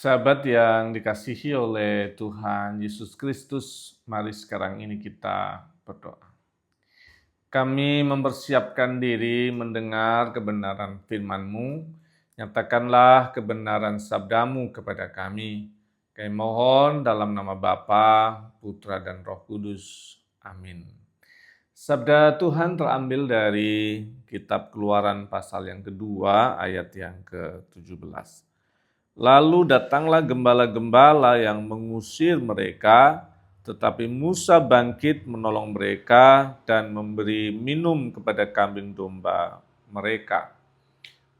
Sahabat yang dikasihi oleh Tuhan Yesus Kristus, mari sekarang ini kita berdoa. Kami mempersiapkan diri mendengar kebenaran firman-Mu, nyatakanlah kebenaran sabdamu kepada kami. Kami mohon dalam nama Bapa, Putra, dan Roh Kudus. Amin. Sabda Tuhan terambil dari kitab Keluaran pasal yang kedua, ayat yang ke-17. Lalu datanglah gembala-gembala yang mengusir mereka, tetapi Musa bangkit menolong mereka dan memberi minum kepada kambing domba mereka.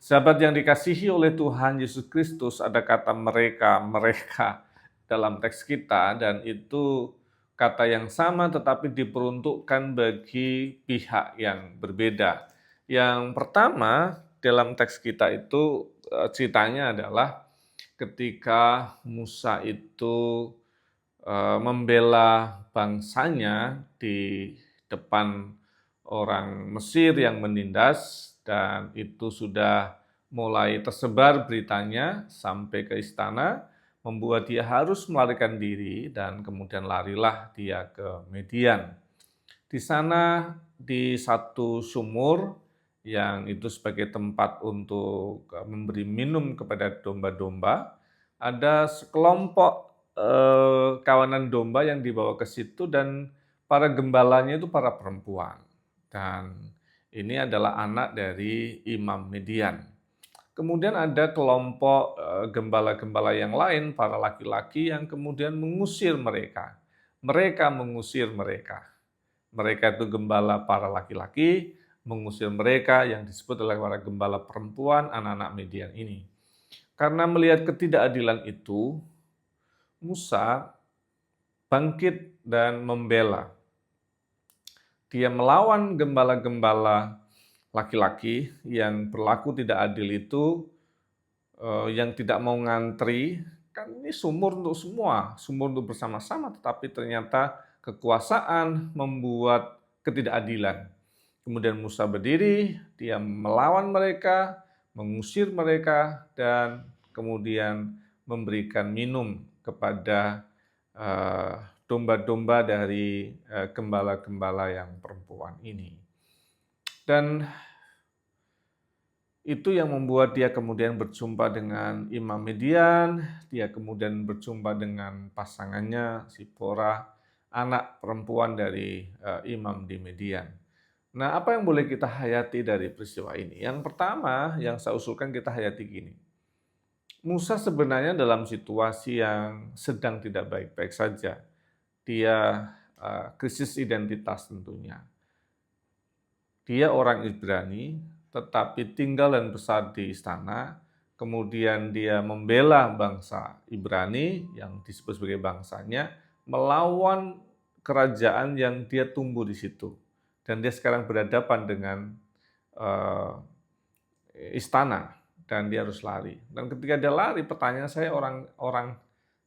Sahabat yang dikasihi oleh Tuhan Yesus Kristus, ada kata mereka dalam teks kita, dan itu kata yang sama tetapi diperuntukkan bagi pihak yang berbeda. Yang pertama dalam teks kita itu ceritanya adalah ketika Musa itu membela bangsanya di depan orang Mesir yang menindas, dan itu sudah mulai tersebar beritanya sampai ke istana, membuat dia harus melarikan diri dan kemudian larilah dia ke Midian. Di sana di satu sumur yang itu sebagai tempat untuk memberi minum kepada domba-domba, ada sekelompok kawanan domba yang dibawa ke situ, dan para gembalanya itu para perempuan. Dan ini adalah anak dari Imam Midian. Kemudian ada kelompok gembala-gembala yang lain, para laki-laki yang kemudian mengusir mereka. Mereka mengusir mereka. Mereka itu gembala para laki-laki, mengusir mereka yang disebut oleh para gembala perempuan, anak-anak Midian ini. Karena melihat ketidakadilan itu, Musa bangkit dan membela. Dia melawan gembala-gembala laki-laki yang berlaku tidak adil itu, yang tidak mau ngantri, kan ini sumur untuk semua, sumur untuk bersama-sama, tetapi ternyata kekuasaan membuat ketidakadilan. Kemudian Musa berdiri, dia melawan mereka, mengusir mereka, dan kemudian memberikan minum kepada domba-domba dari gembala-gembala yang perempuan ini. Dan itu yang membuat dia kemudian berjumpa dengan Imam Midian, dia kemudian berjumpa dengan pasangannya, Sipora, anak perempuan dari Imam di Midian. Nah, apa yang boleh kita hayati dari peristiwa ini? Yang pertama yang saya usulkan kita hayati gini. Musa sebenarnya dalam situasi yang sedang tidak baik-baik saja. Dia krisis identitas tentunya. Dia orang Ibrani, tetapi tinggal dan besar di istana. Kemudian dia membela bangsa Ibrani yang disebut sebagai bangsanya, melawan kerajaan yang dia tumbuh di situ. Dan dia sekarang berhadapan dengan istana, dan dia harus lari. Dan ketika dia lari, pertanyaan saya,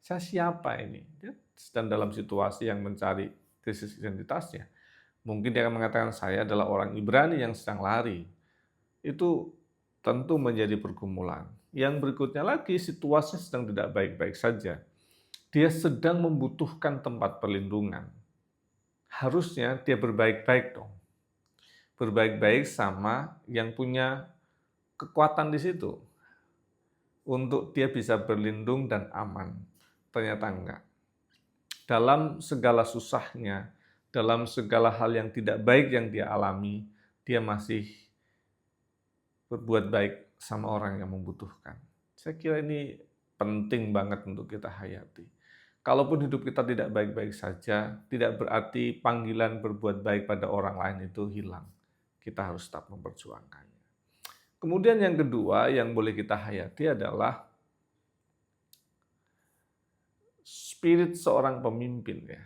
saya siapa ini? Dia sedang dalam situasi yang mencari krisis identitasnya. Mungkin dia akan mengatakan, saya adalah orang Ibrani yang sedang lari. Itu tentu menjadi pergumulan. Yang berikutnya lagi, situasi sedang tidak baik-baik saja. Dia sedang membutuhkan tempat perlindungan. Harusnya dia berbaik-baik dong. Berbaik-baik sama yang punya kekuatan di situ untuk dia bisa berlindung dan aman. Ternyata enggak. Dalam segala susahnya, dalam segala hal yang tidak baik yang dia alami, dia masih berbuat baik sama orang yang membutuhkan. Saya kira ini penting banget untuk kita hayati. Kalaupun hidup kita tidak baik-baik saja, tidak berarti panggilan berbuat baik pada orang lain itu hilang. Kita harus tetap memperjuangkannya. Kemudian yang kedua yang boleh kita hayati adalah spirit seorang pemimpin, ya.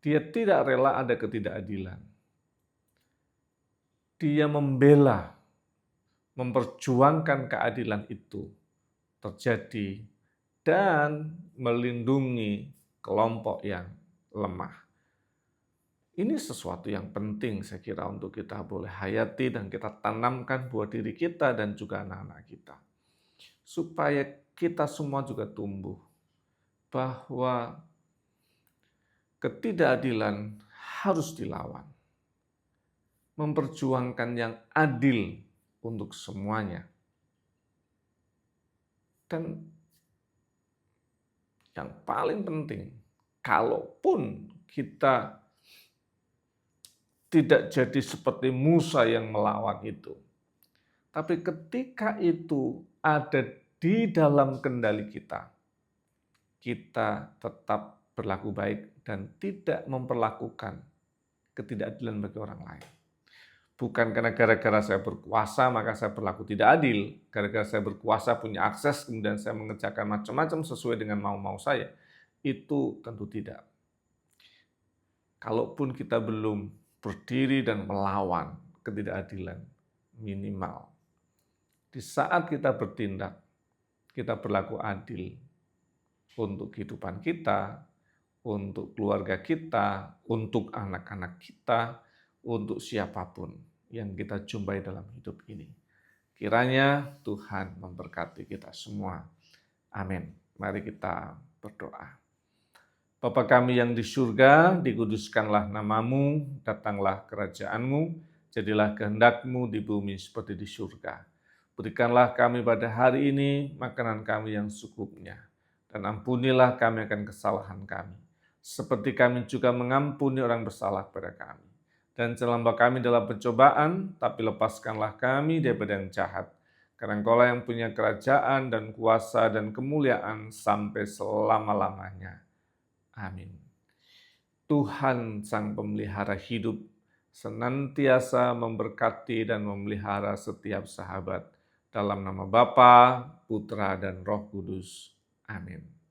Dia tidak rela ada ketidakadilan. Dia membela, memperjuangkan keadilan itu terjadi dan melindungi kelompok yang lemah. Ini sesuatu yang penting saya kira untuk kita boleh hayati dan kita tanamkan buat diri kita dan juga anak-anak kita. Supaya kita semua juga tumbuh, bahwa ketidakadilan harus dilawan. Memperjuangkan yang adil untuk semuanya. Dan yang paling penting, kalaupun kita tidak jadi seperti Musa yang melawan itu, tapi ketika itu ada di dalam kendali kita, kita tetap berlaku baik dan tidak memperlakukan ketidakadilan bagi orang lain. Bukan karena gara-gara saya berkuasa maka saya berlaku tidak adil, gara-gara saya berkuasa punya akses kemudian saya mengerjakan macam-macam sesuai dengan mau-mau saya. Itu tentu tidak. Kalaupun kita belum berdiri dan melawan ketidakadilan, minimal di saat kita bertindak, kita berlaku adil untuk kehidupan kita, untuk keluarga kita, untuk anak-anak kita, untuk siapapun yang kita jumpai dalam hidup ini. Kiranya Tuhan memberkati kita semua. Amin. Mari kita berdoa. Bapa kami yang di surga, dikuduskanlah namamu, datanglah kerajaanmu, jadilah kehendak-Mu di bumi seperti di surga. Berikanlah kami pada hari ini makanan kami yang secukupnya, dan ampunilah kami akan kesalahan kami, seperti kami juga mengampuni orang bersalah kepada kami. Dan jangan bawa kami dalam pencobaan, tapi lepaskanlah kami daripada yang jahat. Karena Engkaulah yang punya kerajaan dan kuasa dan kemuliaan sampai selama-lamanya. Amin. Tuhan Sang Pemelihara hidup senantiasa memberkati dan memelihara setiap sahabat. Dalam nama Bapa, Putra, dan Roh Kudus. Amin.